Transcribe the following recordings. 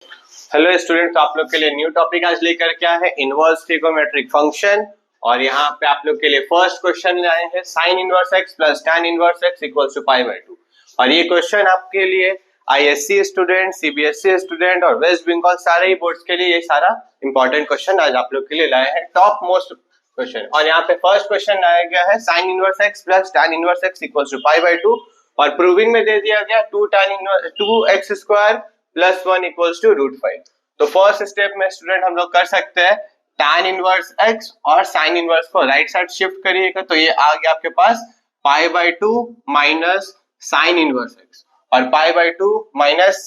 Hello student, तो आप लोग के लिए न्यू टॉपिक आज लेकर क्या है, इनवर्स ट्रिगोमेट्रिक फंक्शन। और यहाँ पे आप लोग के लिए फर्स्ट क्वेश्चन लाए हैं sine inverse X plus tan inverse X equals to pi by 2। और ये क्वेश्चन आपके लिए आईएससी स्टूडेंट, सीबीएसई स्टूडेंट और वेस्ट बंगाल सारे ही बोर्ड्स के लिए ये सारा इंपॉर्टेंट क्वेश्चन आज आप लोग के लिए लाए हैं, टॉप मोस्ट क्वेश्चन। और यहाँ पे फर्स्ट क्वेश्चन लाया गया है sine inverse X plus tan inverse X equals to pi by 2 और प्रूविंग में दे दिया गया 2x square plus 1 equals to √5। तो फर्स्ट स्टेप में स्टूडेंट हम लोग कर सकते हैं tan इनवर्स x और sin इनवर्स को राइट साइड शिफ्ट करिएगा तो ये आ गया आपके पास pi by 2 minus sine inverse x और pi by 2 minus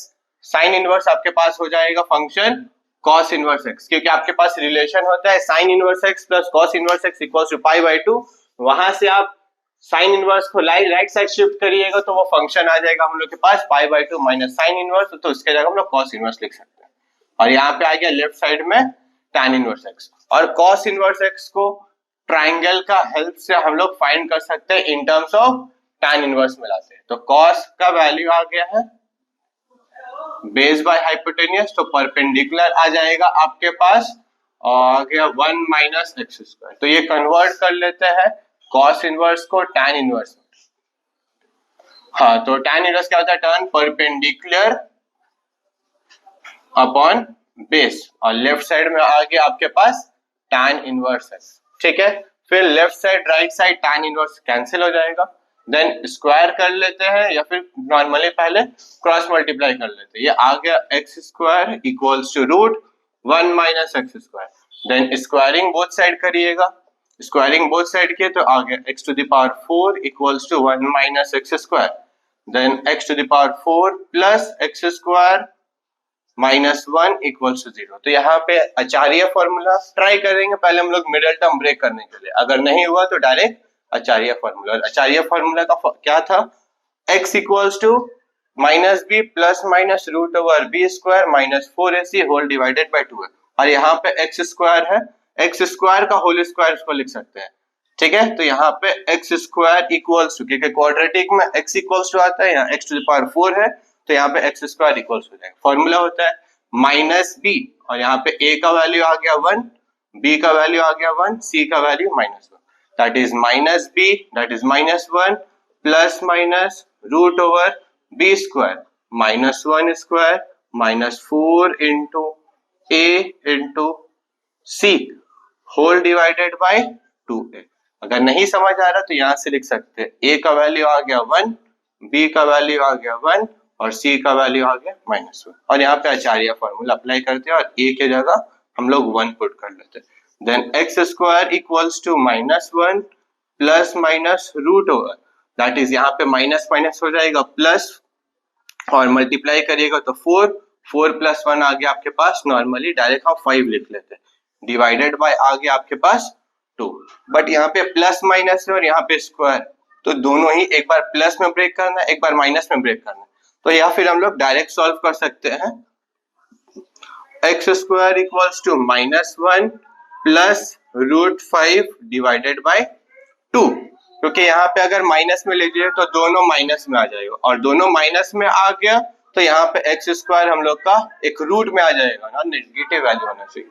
sine inverse आपके पास हो जाएगा फंक्शन cos इनवर्स x, क्योंकि आपके पास रिलेशन होता है sin inverse x plus cos inverse x equals to pi by 2। वहां से आप साइन इनवर्स को राइट साइड शिफ्ट करिएगा तो वो फंक्शन आ जाएगा हम लोग के पास pi by 2 minus sine inverse, तो उसके जगह हम लोग cos इनवर्स लिख सकते हैं। और यहाँ पे आ गया लेफ्ट साइड में tan इनवर्स x और cos इनवर्स x को ट्राइंगल का हेल्प से हम लोग फाइंड कर सकते हैं इन टर्म्स ऑफ tan इनवर्स में लाते हैं। तो cos का वैल्यू आ गया है बेस बाय हाइपोटेन्यूस, तो परपेंडिकुलर आ जाएगा आपके पास और आ गया 1 माइनस एक्स स्क्वायर। तो ये कन्वर्ट कर लेते हैं cos इनवर्स को tan इनवर्स में। हाँ, तो tan इनवर्स क्या होता है, टर्न परपेंडिकुलर अपॉन बेस और लेफ्ट साइड में आ गया आपके पास tan इनवर्स है। ठीक है, फिर left side right side tan inverse cancel हो जाएगा, देन स्क्वायर कर लेते हैं या फिर नॉर्मली पहले क्रॉस मल्टीप्लाई कर लेते हैं। ये आ गया X square equals to √1 minus x square, then squaring both side करिएगा, स्क्वायरिंग बोथ साइड किए तो आ गया x टू द पावर 4 इक्वल्स to 1 minus x square, then x to the power 4 plus X square minus 1 equals to 0। तो यहाँ पे आचार्य formula try करेंगे पहले हम लोग मिडिल टर्म ब्रेक करने के लिए, अगर नहीं हुआ तो direct Acharya formula. Acharya formula का क्या था, x equals to minus B plus minus √b square minus 4ac whole divided by 2 है। और यहाँ पे x स्क्वायर है, x स्क्वायर का होल स्क्वायर इसको लिख सकते हैं। ठीक है, तो यहाँ पे x स्क्वायर इक्वल्स टू, क्योंकि क्वाड्रेटिक में x इक्वल्स टू आता है, यहाँ x टू द पावर 4 है तो यहाँ पे एक्स स्क्वायर इक्वल्स हो जाएगा। फॉर्मूला होता है माइनस बी और यहाँ पे a का वैल्यू आ गया 1, b का वैल्यू आ गया 1, c का value -1, that is minus b that is -1 plus minus √b square -1 square -4 into a into c whole divided by 2a। अगर नहीं समझ आ रहा तो यहाँ से लिख सकते हैं a का वैल्यू आ गया 1, b का वैल्यू आ गया 1 और c का वैल्यू आ गया -1। और यहाँ पे आचार्य फॉर्मूला अप्लाई करते हैं और a के जगह हम लोग 1 पुट कर लेते हैं, then X square equals to -1 plus minus √, that is यहाँ पे माइनस माइनस हो जाएगा प्लस और मल्टीप्लाई करिएगा तो 4 प्लस 1 आ गया आपके पास, नॉर्मली डायरेक्ट हम 5 लिख लेते हैं, डिवाइडेड बाय आ गया आपके पास 2। बट यहाँ पे प्लस माइनस है और यहाँ पे स्क्वायर, तो दोनों ही एक बार प्लस में ब्रेक करना है एक बार माइनस में ब्रेक करना है। तो या फिर हम लोग डायरेक्ट सॉल्व कर सकते हैं, X square equals to -1 plus √5 divided by 2, क्योंकि यहाँ पे अगर माइनस में लीजिए तो दोनों माइनस में आ जाएगा और दोनों माइनस में आ गया तो यहाँ पे एक्स स्क्वायर हम लोग का एक रूट में आ जाएगा ना, नेगेटिव वैल्यू होना चाहिए।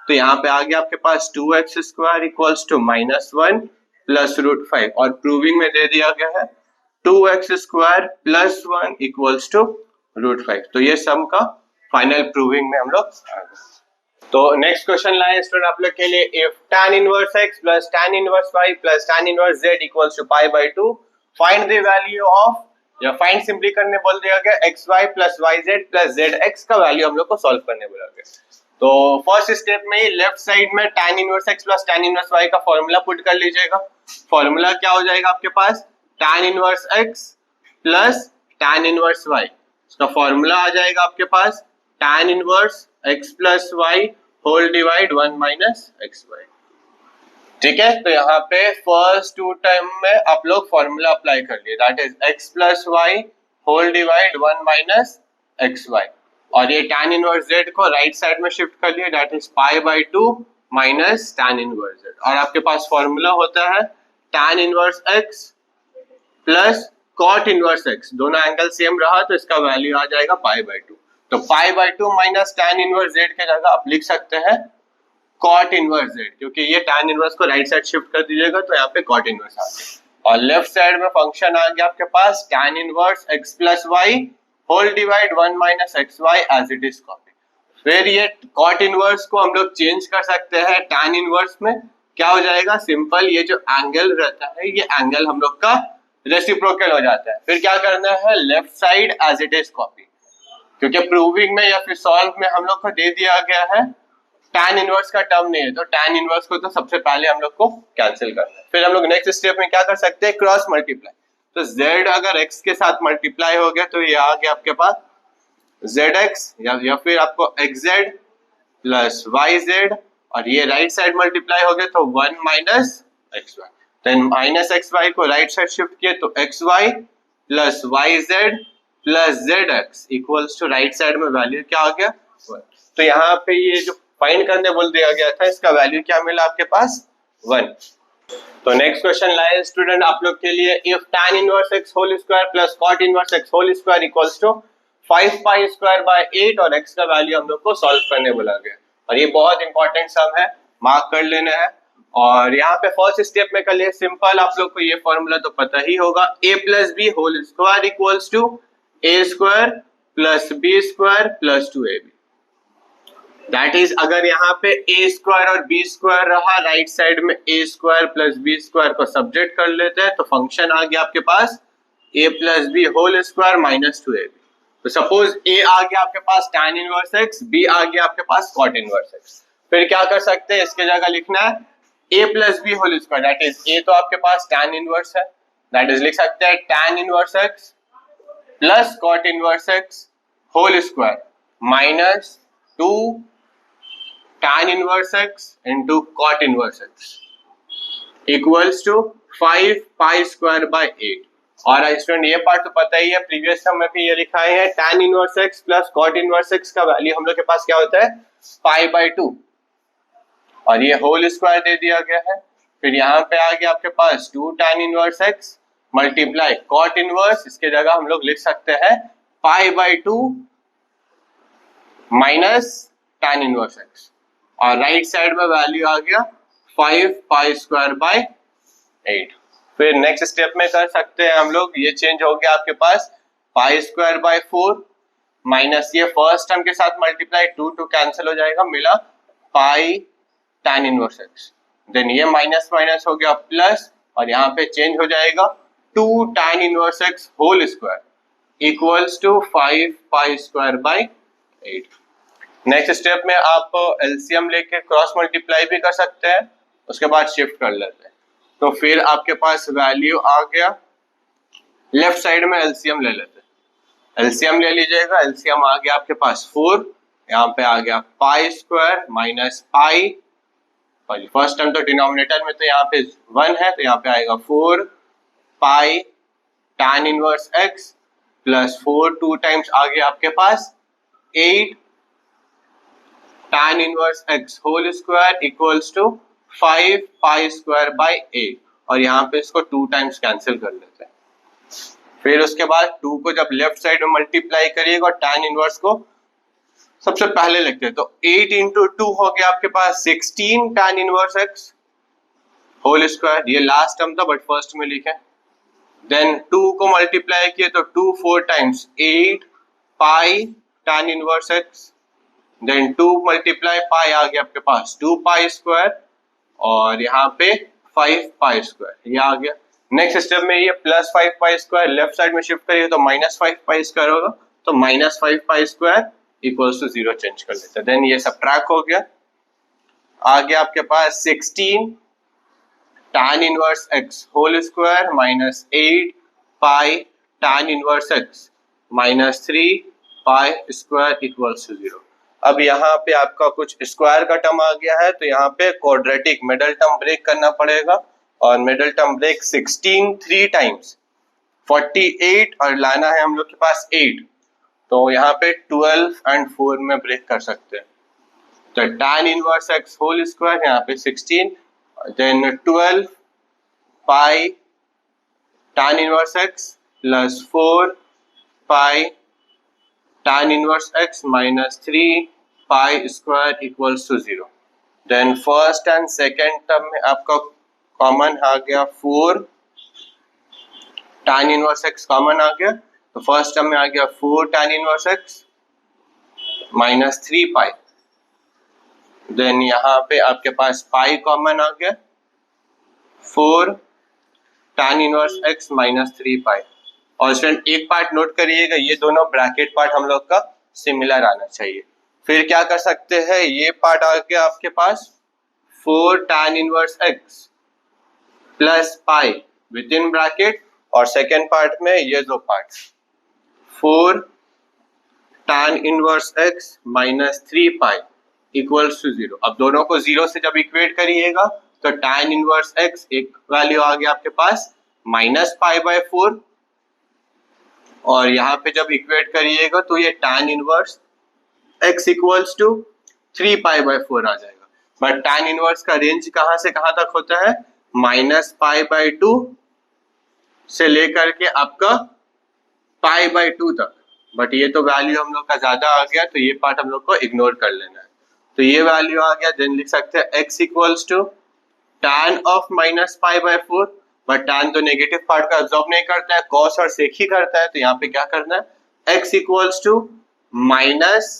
तो यहाँ पे आ गया आपके पास 2x square equals to -1 plus √5 और प्रूविंग में दे दिया गया है 2x square plus 1 equals to √5। तो ये सम का फाइनल प्रूविंग में हम लोग आ गए। तो नेक्स्ट क्वेश्चन लाए स्टूडेंट आप लोग के लिए, if tan inverse x plus tan inverse y plus tan inverse z equals to pi by 2 find the value of, या फाइंड सिंपली करने बोल दिया गया xy plus yz plus zx का वैल्यू हम लोग को सॉल्व करने बोला गया। तो फर्स्ट स्टेप में ही लेफ्ट साइड में tan inverse x plus tan inverse y का फॉर्मूला पुट कर लीजिएगा। फॉर्मूला क्या हो जाएगा आपके पास, tan inverse x plus tan inverse y, इसका फॉर्मूला आ जाएगा आपके पास tan inverse x plus y whole divide 1 minus xy। ठीक है, तो यहाँ पे फर्स्ट 2 टर्म में आप लोग फॉर्मूला अप्लाई कर लिए, that is x plus y whole divide 1 minus xy और ये tan इनवर्स z को राइट साइड में शिफ्ट कर लिए, that is pi by 2 minus tan inverse z और आपके पास फॉर्मूला होता है tan inverse x plus cot inverse x, दोनों एंगल सेम रहा तो इसका वैल्यू आ जाएगा पाई बाय 2। तो pi by 2 minus tan inverse z के जगह आप लिख सकते हैं cot इनवर्स z, क्योंकि ये tan इनवर्स को राइट साइड शिफ्ट कर दीजिएगा तो यहाँ पे cot इनवर्स आ गया। और लेफ्ट साइड में फंक्शन आ गया आपके पास tan inverse x plus y whole divide 1 minus x y as it is copy. फिर ये cot इनवर्स को हम लोग चेंज कर सकते हैं tan इनवर्स में, क्या हो जाएगा सिंपल, ये जो एंगल रहता है ये एंगल हम लोग का रेसिप्रोकल हो जाता है। फिर क्या करना है, left side as it is copy, क्योंकि प्रूविंग में या फिर सॉल्व में हम लोग को दे दिया गया है tan इनवर्स का टर्म नहीं है, तो tan इनवर्स को तो सबसे पहले हम लोग को कैंसिल करना है। फिर हम लोग नेक्स्ट स्टेप में क्या कर सकते हैं, क्रॉस मल्टीप्लाई। तो z अगर x के साथ मल्टीप्लाई हो गया तो ये आ गया आपके पास zx या फिर आपको xz प्लस yz, और ये राइट साइड मल्टीप्लाई हो गया तो 1 minus xy। Then minus xy को राइट साइड शिफ्ट किए तो xy plus yz plus zx equals to right side में वैल्यू क्या आ गया 1। तो यहाँ पे ये जो फाइंड करने बोल दिया गया था इसका वैल्यू क्या मिला आपके पास 1। तो नेक्स्ट क्वेश्चन लाए स्टूडेंट आप लोग के लिए, if tan inverse x whole square plus cot inverse x whole square equals to 5 pi square by 8 और x का वैल्यू हम लोग को सॉल्व करने बोला गया। और ये बहुत इंपॉर्टेंट सम है, मार्क कर लेना है। और यहाँ पे फर्स्ट स्टेप में कर लिए सिंपल, आप लोग को ये फॉर्मूला तो पता ही होगा, a plus b whole square equals to a square plus b square plus 2ab। That is अगर यहाँ पे a स्क्वायर और b स्क्वायर रहा, राइट साइड में a square plus b square को सब्जेक्ट कर लेते हैं तो फंक्शन आ गया आपके पास a plus b whole square minus 2ab। तो सपोज a आ गया आपके पास tan इनवर्स x, b आ गया आपके पास cot इनवर्स x। फिर क्या कर सकते हैं, इसके जगह लिखना है a plus b whole square, that is a तो आपके पास tan इनवर्स है, दैट इज लिख सकते हैं tan inverse x plus cot inverse x whole square minus 2 tan inverse x into cot inverse x equals to 5 pi square by 8। और student ये part तो पता ही है, प्रीवियस सम में भी ये लिखा है tan inverse x plus cot inverse x का वैल्यू हम लोग के पास क्या होता है पाई बाय 2, और ये होल स्क्वायर दे दिया गया है। फिर यहाँ पे आ गया आपके पास 2 tan inverse x multiply cot inverse, इसके जगह हम लोग लिख सकते हैं पाई by 2 minus tan inverse x, और राइट साइड में वैल्यू आ गया 5 पाई स्क्वायर बाय 8। फिर नेक्स्ट स्टेप में कर सकते हैं हम लोग, ये चेंज हो गया आपके पास पाई स्क्वायर बाय 4 माइनस ये फर्स्ट टर्म के साथ मल्टीप्लाई 2 कैंसिल हो जाएगा, मिला पाई tan इनवर्स x। देन ये माइनस माइनस हो गया प्लस, और यहाँ पे चेंज हो जाएगा 2 tan inverse x whole square equals to 5 pi square by 8। Next step में आप एलसीएम लेके क्रॉस मल्टीप्लाई भी कर सकते हैं, उसके बाद शिफ्ट कर लेते हैं। तो फिर आपके पास वैल्यू आ गया, लेफ्ट साइड में एलसीएम ले लेते हैं, एलसीएम ले लीजिएगा, एलसीएम आ गया आपके पास 4, यहाँ पे आ गया pi square minus pi, first term तो डिनोमिनेटर में तो यहाँ पे 1 है तो यहाँ पे आएगा 4 pi tan inverse x plus 4 2 times आ गया आपके पास 8 tan inverse x whole square equals to 5 pi square by 8, और यहाँ पे इसको 2 टाइम्स कैंसिल कर लेते हैं। फिर उसके बाद 2 को जब लेफ्ट साइड में मल्टीप्लाई करिएगा और tan इनवर्स को सबसे पहले लिखते हैं, तो 8 इंटू 2 हो गया आपके पास 16 tan inverse x whole square, ये लास्ट टर्म था बट फर्स्ट में लिखे। देन 2 को मल्टीप्लाई किए तो 2 4 times 8 pi tan inverse x, then 2 multiply pi आ गया आपके पास 2 पाई स्क्वायर, और यहाँ पे 5 पाई स्क्वायर ये आ गया। नेक्स्ट स्टेप में ये plus 5 pi square left side में शिफ्ट करिए तो माइनस 5 पाई स्क्वायर होगा, तो minus 5 pi square equals to 0 change कर लेते हैं। देन ये सबट्रैक्ट हो गया, आ गया आपके पास 16 tan inverse x whole square minus 8 pi tan inverse x minus 3 pi square equals to 0। अब यहाँ पे आपका कुछ स्क्वायर का टर्म आ गया है, तो यहाँ पे क्वाड्रेटिक मिडल टर्म ब्रेक करना पड़ेगा, और मिडल टर्म ब्रेक 16 3 टाइम्स 48 और लाना है हम लोग के पास 8, तो यहाँ पे 12 एंड 4 में ब्रेक कर सकते हैं। तो tan inverse x whole square यहाँ पे 16, then 12 pi tan inverse x plus 4 pi tan inverse x minus 3 pi square equals to 0. Then first and second term में आपका कॉमन आ गया 4 tan इनवर्स x कॉमन आ गया, तो फर्स्ट टर्म में आ गया 4 tan inverse x minus 3 pi. Then यहाँ पे आपके पास पाई कॉमन आ गया 4 tan इनवर्स x माइनस 3 पाई। और स्टूडेंट एक पार्ट नोट करिएगा, ये दोनों ब्रैकेट पार्ट हम लोग का सिमिलर आना चाहिए। फिर क्या कर सकते हैं, ये पार्ट आ गया आपके पास 4 tan inverse x plus pi with in bracket, और सेकेंड पार्ट में ये दो part 4 tan inverse x minus 3 pi equals to 0। अब दोनों को 0 से जब इक्वेट करिएगा तो tan इनवर्स x एक वैल्यू आ गया आपके पास माइनस पाई बाय 4, और यहाँ पे जब इक्वेट करिएगा तो ये tan inverse x equals to 3 pi by 4 आ जाएगा। बट tan इनवर्स का रेंज कहाँ से कहाँ तक होता है, माइनस पाई बाय 2 से लेकर के आपका पाई बाय 2 तक। बट ये तो वैल्यू हम लोग का ज्यादा आ गया, तो ये पार्ट हम लोग को इग्नोर कर लेना है। तो ये वैल्यू आ गया, देन लिख सकते हैं x equals to tan of minus pi by 4, but tan तो नेगेटिव पार्ट का अब्सॉर्ब नहीं करता है, cos और sec ही करता है, तो यहाँ पे क्या करना है, x equals to minus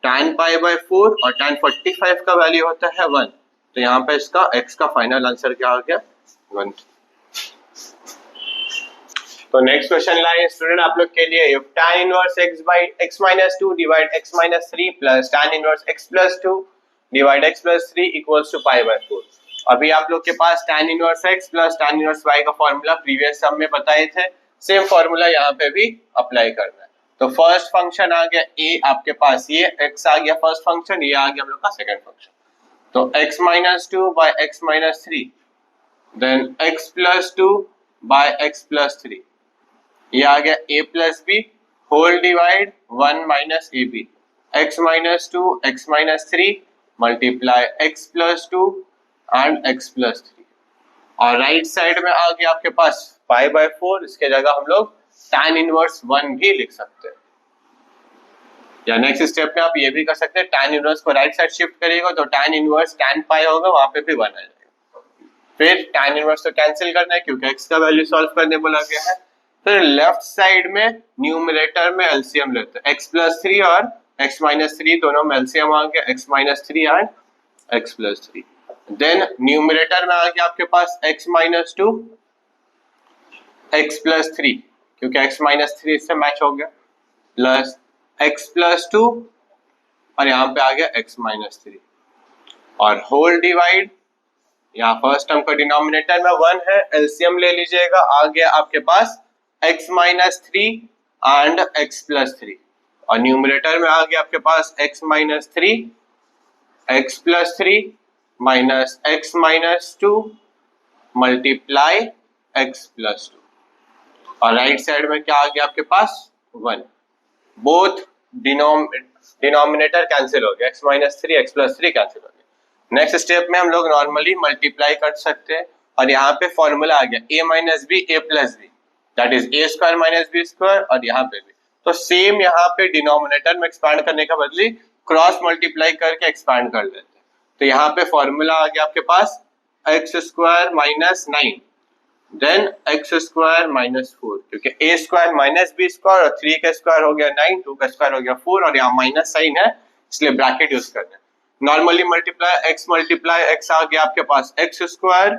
tan pi by 4, और tan 45 का वैल्यू होता है 1, तो यहाँ पे इसका x का फाइनल आंसर क्या हो गया 1। तो नेक्स्ट क्वेश्चन लाए स्टूडेंट आप लोग के लिए, if tan inverse x by x minus 2 divide x minus 3 plus tan inverse x plus 2 divide x plus 3 equals to pi by 4। अभी आप लोग के पास tan inverse x plus tan inverse y का फॉर्मूला प्रीवियस सम में बताए थे, same formula यहाँ पे भी अप्लाई करना है। तो फर्स्ट फंक्शन आ गया a आपके पास, ये x आ गया फर्स्ट फंक्शन, ये आ गया हम लोग का सेकंड फंक्शन। तो x minus 2 by x minus 3 then x plus 2 by x plus 3, ये आ गया a plus b whole divide 1 minus a b, x minus 2 x minus 3 multiply x plus 2 and x plus 3, और right side में आ गया आपके पास pi by 4, इसके जगह हम लोग tan इनवर्स 1 भी लिख सकते हैं। या नेक्स्ट स्टेप में आप ये भी कर सकते हैं, tan इनवर्स को राइट साइड शिफ्ट करिएगा तो tan इनवर्स tan पाई होगा, वहां पे भी 1 आ जाएगा। फिर tan इनवर्स तो कैंसिल करना है क्योंकि x का वैल्यू सॉल्व करने बोला गया है। फिर लेफ्ट साइड में न्यूमरेटर में एलसीएम लेते हैं, x प्लस 3 और x माइनस 3 दोनों में एलसीएम आ गया x minus 3 and x plus 3। Then numerator में आ गया आपके पास x माइनस 2 x प्लस 3, क्योंकि x माइनस 3 इससे मैच हो गया, प्लस x प्लस 2 और यहाँ पे आ गया x माइनस 3, और होल डिवाइड, यहाँ फर्स्ट टर्म का डिनोमिनेटर में 1 है, एलसीएम ले लीजिएगा, आ गया आपके पास x minus 3 and x plus 3, और न्यूमरेटर में आ गया आपके पास x minus 3 x plus 3 minus x minus 2 multiply x plus 2, और राइट साइड में क्या आ गया आपके पास 1। बोथ डिनोमिनेटर कैंसिल हो गया, x minus 3 x plus 3 cancel हो गया। नेक्स्ट स्टेप में हम लोग नॉर्मली मल्टीप्लाई कर सकते हैं, और यहाँ पे फॉर्मूला आ गया a minus b a plus b, that is a square minus b square, और यहाँ पे भी तो सेम यहाँ पे डिनोमिनेटर में एक्सपांड करने का बदली क्रॉस मल्टीप्लाई करके एक्सपांड कर लेते हैं। तो यहाँ पे फॉर्मूला आ गया आपके पास x square minus 9 then x square minus 4, क्योंकि a square minus b square और 3 का स्क्वायर हो गया 9, 2 का स्क्वायर हो गया 4, और यहाँ माइनस साइन है इसलिए ब्रैकेट यूज करना है। नॉर्मली मल्टीप्लाई x आ गया आपके पास x square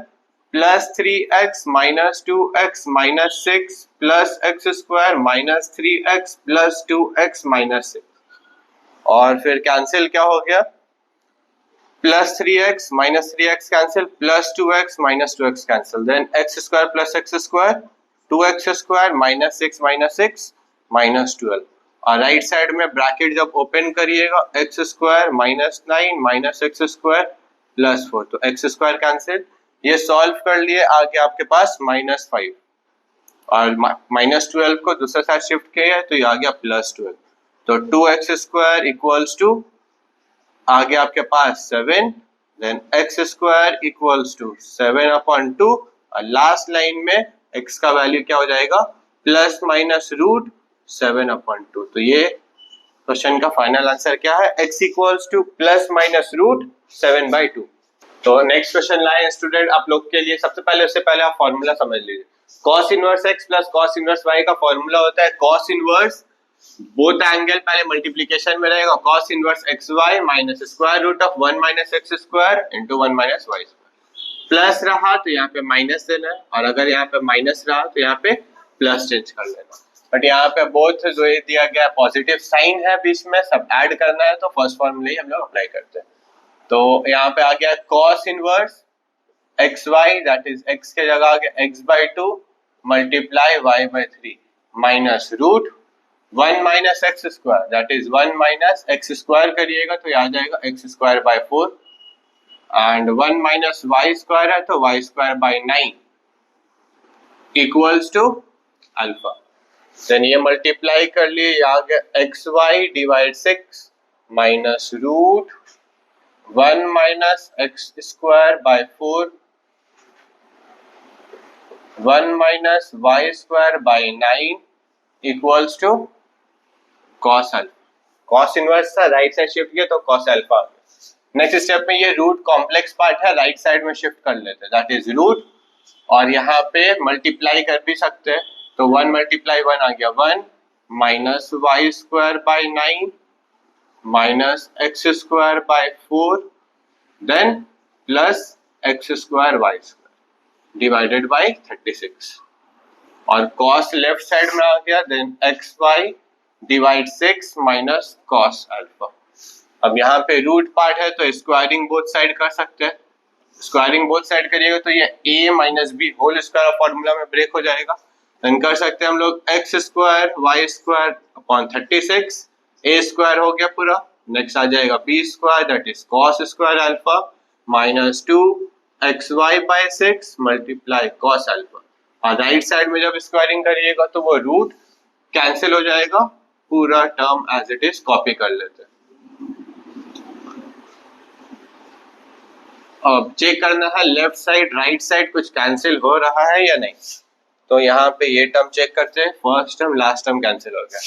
plus 3x minus 2x minus 6 plus x square minus 3x plus 2x minus 6, और फिर कैंसिल क्या हो गया, plus 3x minus 3x cancel, plus 2x minus 2x cancel, then x square plus x square 2x square minus 6 minus 12, और right side में bracket जब open करिएगा x square minus 9 minus x square plus 4, तो x square cancel, ये solve कर लिए, आ गया आपके पास माइनस 5, और माइनस 12 को दूसरे साइड शिफ्ट किया तो ये आ गया प्लस 12, तो 2x स्क्वायर इक्वल्स टू आ गया आपके पास 7, then x square equals to 7/2, और लास्ट लाइन में x का वैल्यू क्या हो जाएगा, प्लस माइनस रूट 7/2, तो ये क्वेश्चन का फाइनल आंसर क्या है? x equals to plus minus root 7/2। तो नेक्स्ट क्वेश्चन लाए स्टूडेंट आप लोग के लिए। उससे पहले आप फॉर्मूला समझ लीजिए। cos inverse x plus cos inverse y का फॉर्मूला होता है cos इनवर्स बोथ एंगल पहले मल्टीप्लिकेशन में रहेगा, cos inverse xy minus square root of 1 minus x square into 1 minus y square. Plus रहा तो यहाँ पे माइनस देना है, और अगर यहाँ पे माइनस रहा तो यहाँ पे प्लस चेंज कर लेना। बट यहाँ पे बोथ जो ये दिया गया पॉजिटिव साइन है बीच में, सब ऐड करना है, तो फर्स्ट फॉर्मूला ही हम लोग अप्लाई करते हैं। तो यहाँ पे आ गया cos inverse xy that is x के जगह आ गया x/2 multiply y/3 minus root 1 minus x square that is 1 minus x square करिएगा तो आ जाएगा x²/4 and 1 minus y square है तो y²/9 equals to alpha. Then ये मल्टीप्लाई कर लिए, आ गया xy divide 6 minus root 1 minus x²/4 1 minus y²/9 equals to cos alpha. cos inverse था, राइट साइड शिफ्ट किया तो cos अल्फा। नेक्स्ट स्टेप में ये रूट कॉम्प्लेक्स पार्ट है, राइट साइड में शिफ्ट कर लेते हैं दैट इज रूट, और यहाँ पे मल्टीप्लाई कर भी सकते हैं तो 1 मल्टीप्लाई 1 आ गया 1 minus y²/9 minus x²/4 then plus x²y² divided by 36, और cos लेफ्ट साइड में आ गया then xy divide 6 minus cos alpha. अब यहाँ पे रूट पार्ट है तो स्क्वायरिंग बोथ साइड कर सकते हैं। स्क्वायरिंग बोथ साइड करिएगा तो ये a minus b whole square formula में ब्रेक हो जाएगा। देन कर सकते हैं हम लोग x² y² 36 a² हो गया पूरा। नेक्स्ट आ जाएगा b² that is cos² alpha minus 2 xy/6 multiply cos alpha. और राइट साइड में जब स्क्वायरिंग करिएगा तो वो रूट कैंसिल हो जाएगा, पूरा term as it is copy कर लेते हैं। अब चेक करना है लेफ्ट साइड राइट साइड कुछ कैंसिल हो रहा है या नहीं। तो यहाँ पे ये टर्म चेक करते हैं, first term last term cancel हो गया,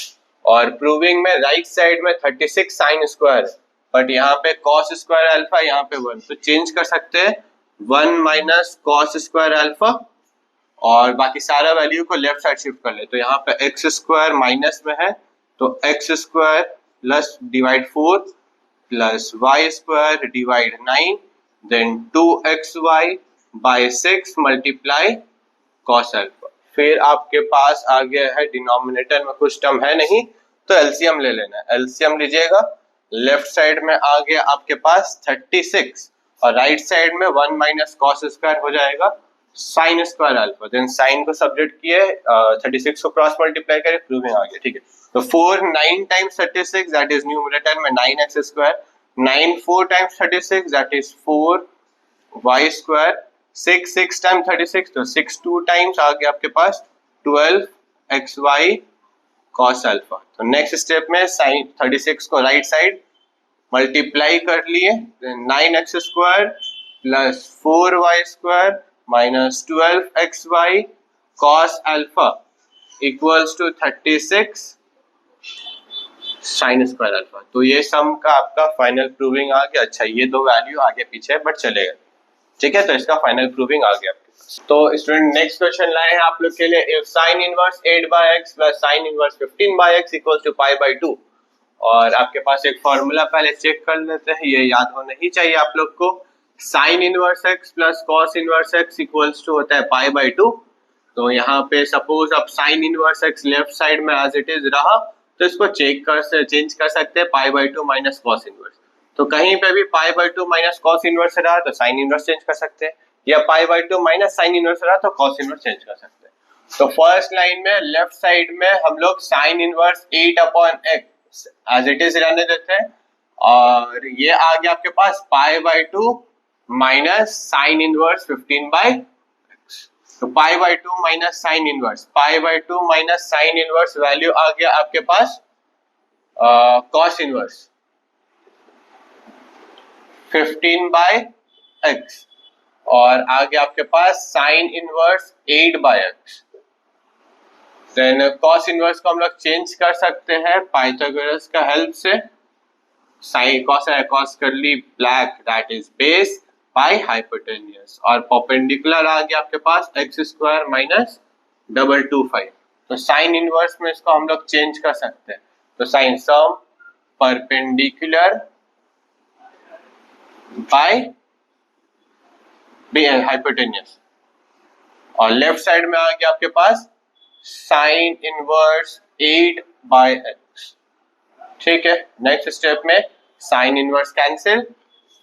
और प्रूविंग में राइट साइड में 36 साइन स्क्वायर, बट यहाँ पे cos² अल्फा यहाँ पे 1, तो चेंज कर सकते हैं 1 माइनस cos² अल्फा, और बाकी सारा वैल्यू को लेफ्ट साइड शिफ्ट कर ले। तो यहाँ पे x² माइनस में है तो x² plus divide 4 plus y² divide 9 then 2xy/6 multiply cos alpha. फिर आपके पास आ गया है डिनोमिनेटर में कुछ टर्म है नहीं तो एलसीएम ले लेना है। एलसीएम लीजिएगा, लेफ्ट साइड में आ गया आपके पास 36 और राइट साइड में 1 माइनस cos² हो जाएगा sin² अल्फा। देन साइन को सब्जेक्ट किए 36 को क्रॉस मल्टीप्लाई करे, प्रूविंग आ गया। ठीक है, तो 4 9 टाइम्स 36 दैट इज न्यूमरेटर में 9x², 9 4 times 36 that is 4y², 6 6 times 36 तो 6 2 टाइम्स आ गया आपके पास 12xy cos अल्फा। तो नेक्स्ट स्टेप में साइन 36 को राइट साइड मल्टीप्लाई कर लिए, 9x² plus 4y² minus 12xy cos alpha equals to 36 sin² alpha. तो ये सम का आपका फाइनल प्रूविंग आ गया। अच्छा, ये दो वैल्यू आगे पीछे बट चलेगा, ठीक है, तो इसका फाइनल प्रूविंग आ गया आपके पास। तो स्टूडेंट नेक्स्ट क्वेश्चन लाए हैं आप लोग के लिए, if sin inverse 8/x plus sin inverse 15/x equals to π/2, और आपके पास एक फॉर्मूला पहले चेक कर लेते हैं, ये याद होना ही चाहिए आप लोग को। sin inverse x plus cos inverse x equals to होता है π/2। तो यहाँ पे सपोज अब sin inverse x left side में एज इट इज रहा तो इसको चेंज कर सकते हैं π/2 माइनस cos इनवर्स। तो कहीं पे भी π/2 माइनस cos इनवर्स रहा तो sin इनवर्स चेंज कर सकते हैं, या π/2 माइनस sin इनवर्स रहा तो cos इनवर्स चेंज कर सकते हैं। तो फर्स्ट लाइन में लेफ्ट साइड में हम लोग sin inverse 8/x as it is रहने देते हैं, और ये आ गया आपके पास π/2 माइनस sin इनवर्स 15/x। तो π/2 minus sin inverse, π/2 minus sin inverse value आ गया आपके पास cos इनवर्स 15/x, और आ गया आपके पास sin inverse 8/x। Then cos inverse को हम लोग चेंज कर सकते हैं पाइथागोरस का हेल्प से। साइन कॉस है कॉस करली black that is base bye hypotenuse, और परपेंडिकुलर आ गया आपके पास एक्स स्क्वायर माइनस 225। तो साइन इनवर्स में इसको हम लोग चेंज कर सकते हैं। तो sine sum perpendicular by hypotenuse, और लेफ्ट साइड में आ गया आपके पास साइन इनवर्स 8/x। ठीक है, नेक्स्ट स्टेप में साइन इनवर्स कैंसिल,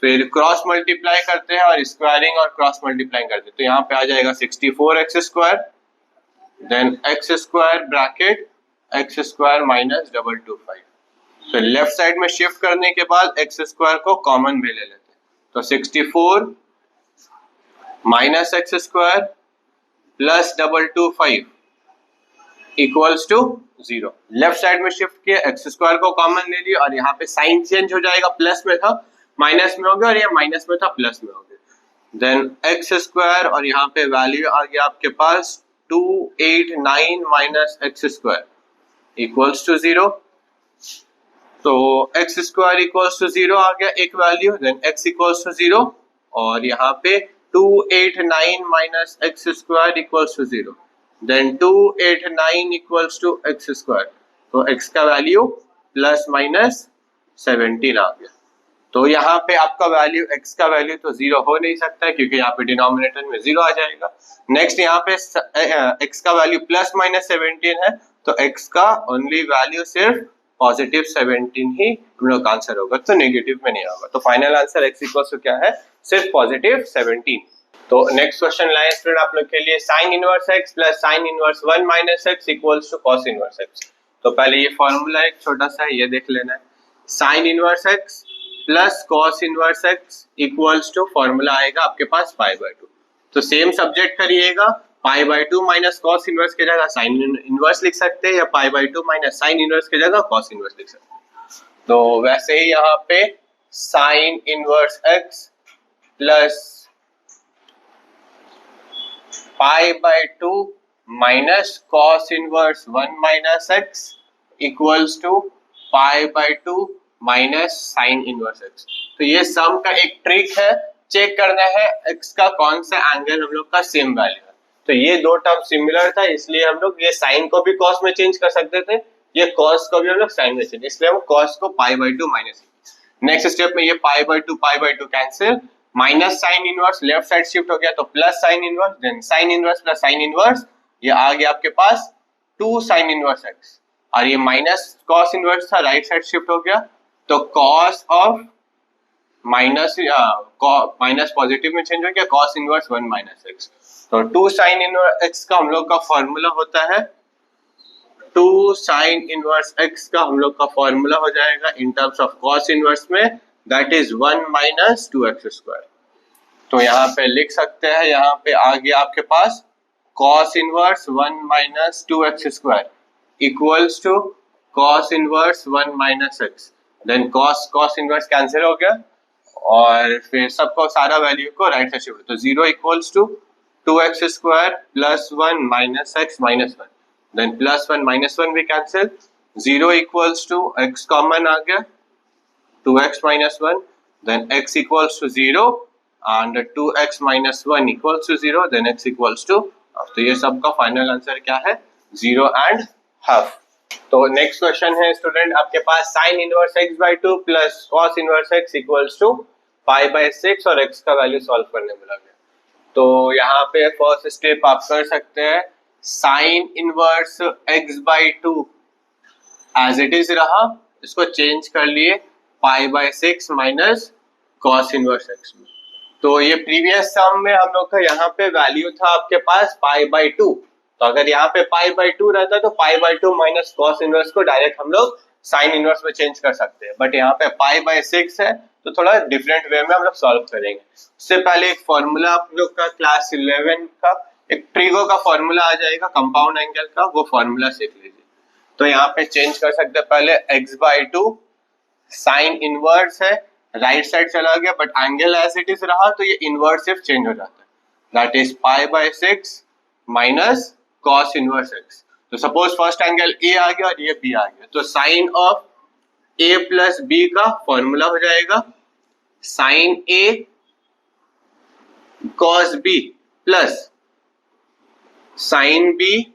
फिर क्रॉस मल्टीप्लाई करते हैं और स्क्वायरिंग और क्रॉस मल्टीप्लाई करते हैं। तो यहाँ पे आ जाएगा 64x square, then x square bracket x square minus 225। तो लेफ्ट साइड में शिफ्ट करने के बाद x स्क्वायर को कॉमन भी ले लेते हैं। तो 64 minus x square plus 225 equals to 0। Left side में शिफ्ट किया, एक्स स्क्वायर को कॉमन ले लिया और यहाँ पे साइन चेंज हो जाएगा, प्लस में था माइनस में हो गया और ये माइनस में था प्लस में हो गया। देन एक्स स्क्वायर और यहाँ पे वैल्यू आ गया आपके पास 289 minus x square equals to 0। तो एक्स स्क्वायर इक्वल्स टू 0 आ गया एक वैल्यू, देन एक्स इक्वल्स टू 0 और यहाँ पे 289 minus x square equals to 0, then 289 equals to x square. तो x का वैल्यू प्लस माइनस 17 आ गया। तो यहाँ पे आपका वैल्यू x का वैल्यू तो 0 हो नहीं सकता है क्योंकि यहाँ पे डिनोमिनेटर में 0 आ जाएगा। नेक्स्ट यहाँ पे x का वैल्यू प्लस माइनस 17 है, तो x का ओनली वैल्यू सिर्फ पॉजिटिव 17 ही हम लोग का आंसर होगा, तो नेगेटिव में नहीं होगा। तो final answer x equals to क्या है, सिर्फ पॉजिटिव 17। तो नेक्स्ट क्वेश्चन लाए स्टूडेंट आप लोग के लिए, sine inverse x plus sine inverse 1 minus x equals to cos inverse x। तो पहले ये फॉर्मूला एक छोटा सा है, ये देख लेना है। Sine inverse x plus cos inverse x equals to formula आएगा आपके पास π/2। तो सेम सब्जेक्ट करिएगा, π/2 माइनस कॉस इनवर्स की जगह साइन इनवर्स लिख सकते हैं या π/2 माइनस साइन इनवर्स की जगह कॉस इनवर्स लिख सकते हैं। तो वैसे ही यहाँ पे sine inverse x plus π/2 minus cos inverse 1 minus x equals to π/2 minus sine inverse x। तो ये सम का एक ट्रिक है, चेक करना है x का कौन सा एंगल हम लोग का सेम वैल्यू है। तो ये दो टर्म सिमिलर था इसलिए हम लोग ये साइन को भी कॉस में चेंज कर सकते थे, ये कॉस को भी हम लोग साइन में चेंज, इसलिए हम कॉस को π/2 माइनस। नेक्स्ट स्टेप में ये π/2 cancel, minus sine inverse left side shift हो गया तो plus sine inverse, then sine inverse plus sine inverse, ये आ गया आपके पास 2 साइन इनवर्स x, और ये माइनस कॉस इनवर्स था राइट साइड शिफ्ट हो गया तो cos of minus minus positive में चेंज हो गया कॉस इनवर्स 1 माइनस x। तो 2 साइन इनवर्स x का हम लोग का फॉर्मूला होता है, 2 साइन इनवर्स x का हम लोग का फॉर्मूला हो जाएगा in terms of cos inverse में, that is 1 minus 2x square. तो यहाँ पे लिख सकते हैं, यहाँ पे आ गया आपके पास cos inverse 1 minus 2x square equals to cos inverse 1 minus x। Then cos inverse cancel हो गया और फिर सबको सारा वैल्यू को राइट साइड शिफ्ट, तो 0 equals to 2x square plus 1 minus x minus 1, then plus 1 minus 1 भी cancel, 0 equals to x common आ गया 2x minus 1, then x equals to 0 and 2x minus 1 equals to 0, then x equals to half। तो ये सबका final answer क्या है, 0 and half। तो next question है स्टूडेंट आपके पास, sin inverse x/2 plus cos inverse x equals to π/6 और x का वैल्यू सॉल्व करने बोला गया। तो यहाँ पे फर्स्ट स्टेप आप कर सकते हैं, sin inverse x/2 as it is रहा, इसको चेंज कर लिए π/6 माइनस कॉस इनवर्स x में। तो ये प्रीवियस सम में हम लोग का यहाँ पे वैल्यू था आपके पास π/2, तो अगर यहाँ पे π/2 रहता तो π/2 माइनस कॉस इनवर्स को डायरेक्ट हम लोग साइन इनवर्स में चेंज कर सकते हैं, बट यहाँ पे π/6 है तो थोड़ा डिफरेंट वे में हम लोग सॉल्व करेंगे। उससे पहले एक फॉर्मूला आप लोग का क्लास 11 का एक ट्रिगो का फॉर्मूला आ जाएगा कंपाउंड एंगल का, वो फॉर्मूला सीख लीजिए। तो यहाँ पे चेंज कर सकते हैं, पहले x/2 साइन इनवर्स है राइट साइड चला गया but angle as it is रहा तो ये इनवर्स सिर्फ चेंज हो जाता है, that is π/6 minus cos inverse x। तो सपोज फर्स्ट एंगल ए आ गया और ये बी आ गया, तो sine of A plus B का फॉर्मूला हो जाएगा sine A cos B plus sine B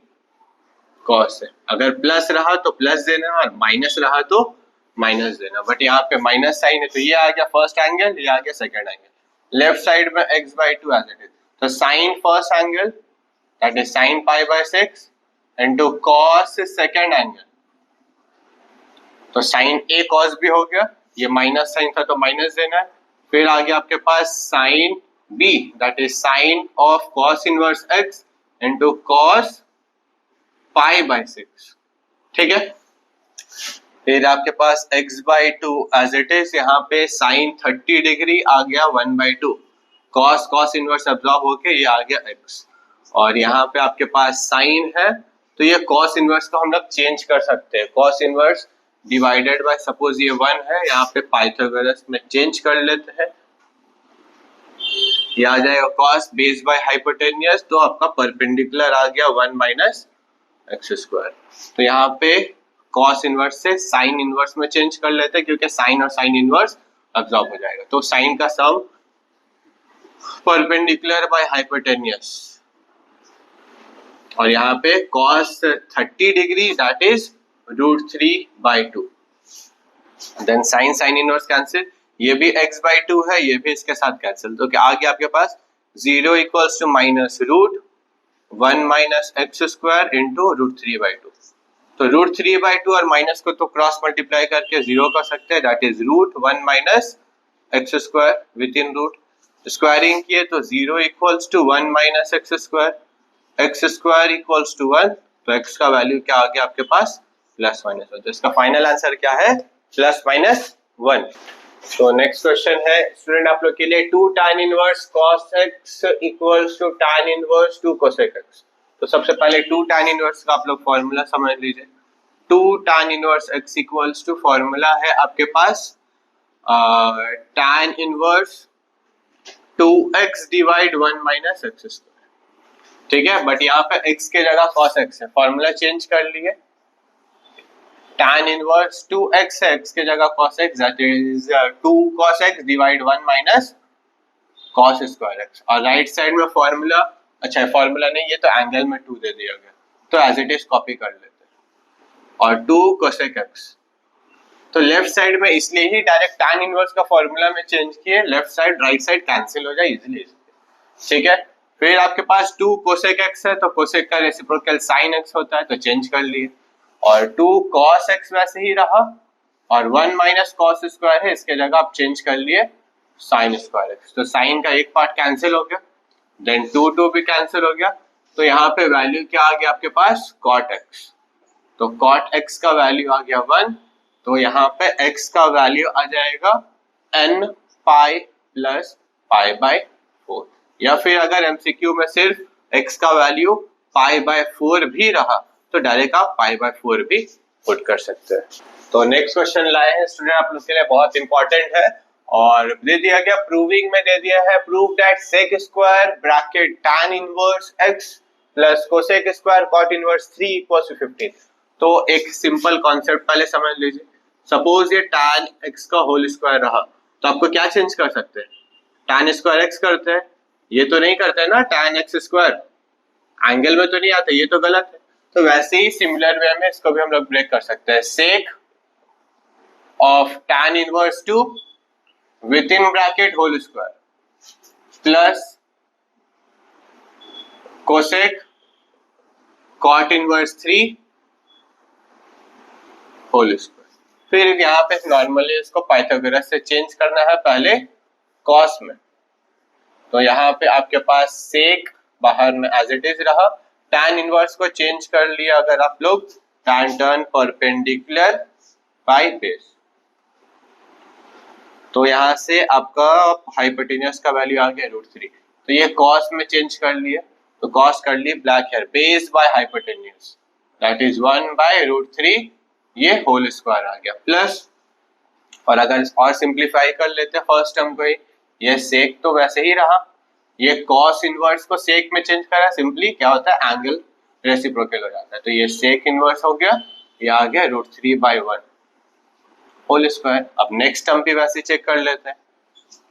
cos है। अगर प्लस रहा तो प्लस देना और माइनस रहा तो माइनस देना, बट यहाँ पे माइनस साइन है तो ये आ गया फर्स्ट एंगल, ये आ गया सेकंड एंगल। लेफ्ट साइड में x/2 एज इट इज, तो sine first angle that is sine π/6 into cos second angle, तो साइन a कॉस b हो गया, ये माइनस साइन था तो माइनस देना है। फिर आ गया आपके पास sine b that is sine of cos inverse x into cos π/6, ठीक है। फिर आपके पास x/2 एज इट इज, यहाँ पे साइन 30 डिग्री आ गया 1/2, कॉस इनवर्स एब्जॉर्ब होके ये आ गया x, और यहाँ पे आपके पास साइन है तो ये कॉस इनवर्स को हम लोग चेंज कर सकते हैं, cos inverse divided by suppose ये 1 है, यहाँ पे पाइथागोरस में चेंज कर लेते हैं, ये आ जाएगा कॉस बेस बाय हाइपोटेन्यूस, तो आपका परपेंडिकुलर आ गया 1 - x²। तो यहाँ पे कॉस इनवर्स से साइन इनवर्स में चेंज कर लेते हैं क्योंकि साइन और साइन इनवर्स अब्सॉर्ब हो जाएगा, तो साइन का सम परपेंडिकुलर बाय हाइपोटेन्यूस, और यहाँ पे cos 30 degree that is √3/2, then sine inverse cancel, ये भी x/2 है, ये भी इसके साथ कैंसिल, तो क्या आ गया आपके पास 0 इक्वल्स टू -√1 - x² इंटू √3/2। तो √3/2 और माइनस को तो क्रॉस मल्टीप्लाई करके 0 कर सकते हैं, that is √1 - x² within root, squaring किए तो 0 equals to 1 - x², x² equals to 1, तो x का वैल्यू क्या आ गया आपके पास +1, तो इसका फाइनल आंसर क्या है +1। तो नेक्स्ट क्वेश्चन है स्टूडेंट आप लोग के लिए 2 tan inverse cos x equals to tan inverse 2 cosec x। तो सबसे पहले 2 tan इनवर्स का आप लोग फॉर्मूला समझ लीजिए, 2 tan inverse x equals to formula है आपके पास tan inverse 2x divide 1 - x², ठीक है, बट यहाँ पे x के जगह cos x है, फॉर्मूला चेंज कर लिए, tan इनवर्स 2x है, x के जगह cos x that is 2 cos x divide 1 - cos² x, और राइट साइड में फॉर्मूला, अच्छा फॉर्मूला नहीं, ये तो एंगल में 2 दे दिया गया, तो एज इट इज कॉपी कर लेते हैं, और 2 cosec x, तो लेफ्ट साइड में इसलिए ही डायरेक्ट tan इनवर्स का फॉर्मूला में चेंज किए, left side right side cancel हो जाए इजीली, ठीक है। फिर आपके पास 2 cosec x है, तो cosec का रेसिप्रोकल sin x होता है, तो चेंज कर लिए, और 2 cos x वैसे ही रहा, और 1 - cos² है, इसके जगह आप चेंज कर लिए sin² x, तो sin का एक पार्ट कैंसिल हो गया, देन 2 भी कैंसिल हो गया, तो यहाँ पे वैल्यू क्या आ गया आपके पास cot x, तो cot x का वैल्यू आ गया 1, तो यहाँ पे x का वैल्यू आ जाएगा n pi + π/4, या फिर अगर एमसीक्यू में सिर्फ x का वैल्यू π/4 भी रहा तो डायरेक्ट आप π/4 भी पुट कर सकते हैं। तो नेक्स्ट क्वेश्चन लाए हैं स्टूडेंट आप लोग के लिए, बहुत इंपॉर्टेंट है, और दे दिया गया प्रूविंग में दे दिया है, prove that sec² bracket tan inverse x plus cosec² cot inverse 3 equals to 15। तो एक सिंपल कॉन्सेप्ट पहले समझ लीजिए, सपोज ये tan x का होल स्क्वायर रहा, तो आपको क्या चेंज कर सकते हैं, tan² x करते हैं, ये तो नहीं करते हैं ना tan x², एंगल में तो नहीं आता, ये तो गलत है, तो वैसे ही सिमिलर वे में इसको भी हम लोग ब्रेक कर सकते हैं, sec of tan inverse 2 with in bracket whole square plus cosec cot inverse 3 whole square. फिर यहाँ पे नॉर्मली इसको पाइथागोरस से चेंज करना है पहले cos में, तो यहाँ पे आपके पास sec बाहर में एज इट इज रहा, tan इनवर्स को चेंज कर लिया अगर आप लोग, tan turn perpendicular by base, तो यहाँ से आपका हाइपोटेन्यूस का वैल्यू आ गया √3, तो ये cos में चेंज कर लिया, तो cos कर लिए ब्लैक हेयर, base by hypotenuse that is 1/√3, ये होल स्क्वायर आ गया, प्लस, और अगर और सिंप्लीफाई कर लेते हैं फर्स्ट टर्म को, ये sec तो वैसे ही रहा, ये cos इनवर्स को sec में चेंज करा, सिंपली क्या होता है एंगल रेसिप्रोकल हो जाता है। तो ये सेक इनवर्स हो गया, ये आ गया √3/1 होल स्क्वायर। अब नेक्स्ट टर्म भी वैसे चेक कर लेते हैं,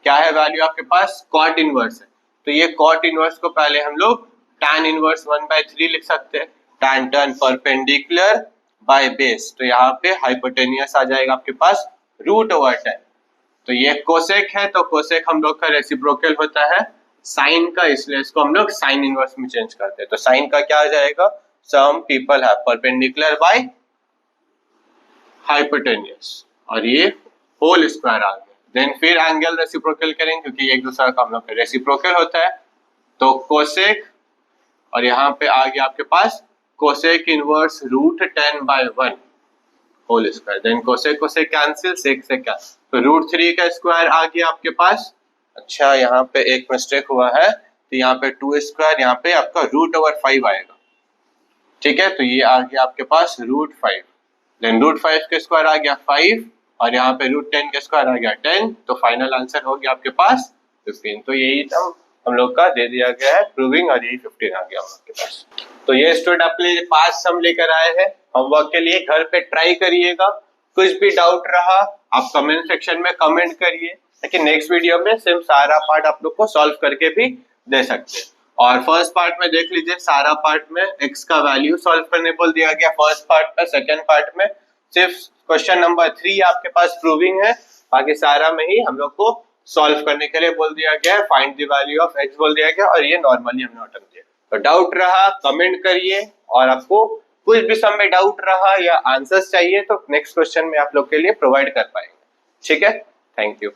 क्या है वैल्यू आपके पास, कॉट इनवर्स है। तो ये कॉट इनवर्स को पहले हम लोग tan इनवर्स 1/3 लिख सकते हैं, tan turn perpendicular by base, तो यहाँ पे हाइपोटेनियस आ जाएगा आपके पास √/10। तो ये कोसेक है, तो कोसेक हम लोग का रेसिप्रोकल होता है साइन का, इसलिए इसको हम लोग साइन इनवर्स में चेंज करते हैं। तो साइन का क्या आ जाएगा, some people have perpendicular by hypotenuse, और ये होल स्क्वायर आ गया। देन फिर एंगल रेसिप्रोकल करेंगे क्योंकि एक दूसरा का हम लोग का रेसिप्रोकल होता है। तो कोसेक, और यहाँ पे आ गया आपके पास cosec inverse √10/1 whole square. Then cosec cosec cancel, sec से कैंसिल, तो √3 का स्क्वायर आ गया आपके पास। अच्छा यहाँ पे एक मिस्टेक हुआ है, तो यहाँ पे 2 स्क्वायर, यहाँ पे आपका √5 आएगा, ठीक है। तो ये आ गया आपके पास √5, देन √5 के स्क्वायर आ गया 5, और यहाँ पे √10 के स्क्वायर आ गया 10, तो फाइनल आंसर हो गया आपके पास 15। तो यही हम लोग का दे दिया गया है प्रूविंग, और यही 15 आ गया आपके पास। तो ये स्टूडेंट अपने लिए 5 सम लेकर आए हैं होमवर्क के लिए, घर पे ट्राई करिएगा। कुछ भी डाउट रहा आप कमेंट सेक्शन में कमेंट करिए, लेकिन नेक्स्ट वीडियो में सिर्फ सारा पार्ट आप लोग को सॉल्व करके भी दे सकते हैं। और फर्स्ट पार्ट में देख लीजिए, सारा पार्ट में x का वैल्यू सॉल्व करने बोल दिया गया फर्स्ट पार्ट में। सेकंड पार्ट में सिर्फ क्वेश्चन नंबर 3 आपके पास प्रूविंग है, बाकी सारा में ही हम लोग को सॉल्व करने के लिए बोल दिया गया, find the value of x बोल दिया गया, और ये नॉर्मली हमने अटेम्प्ट किया। तो डाउट रहा कमेंट करिए, और आपको कुछ भी सम में डाउट रहा या आंसर्स चाहिए तो नेक्स्ट क्वेश्चन में आप लोग के लिए प्रोवाइड कर पाएंगे, ठीक है। Thank you.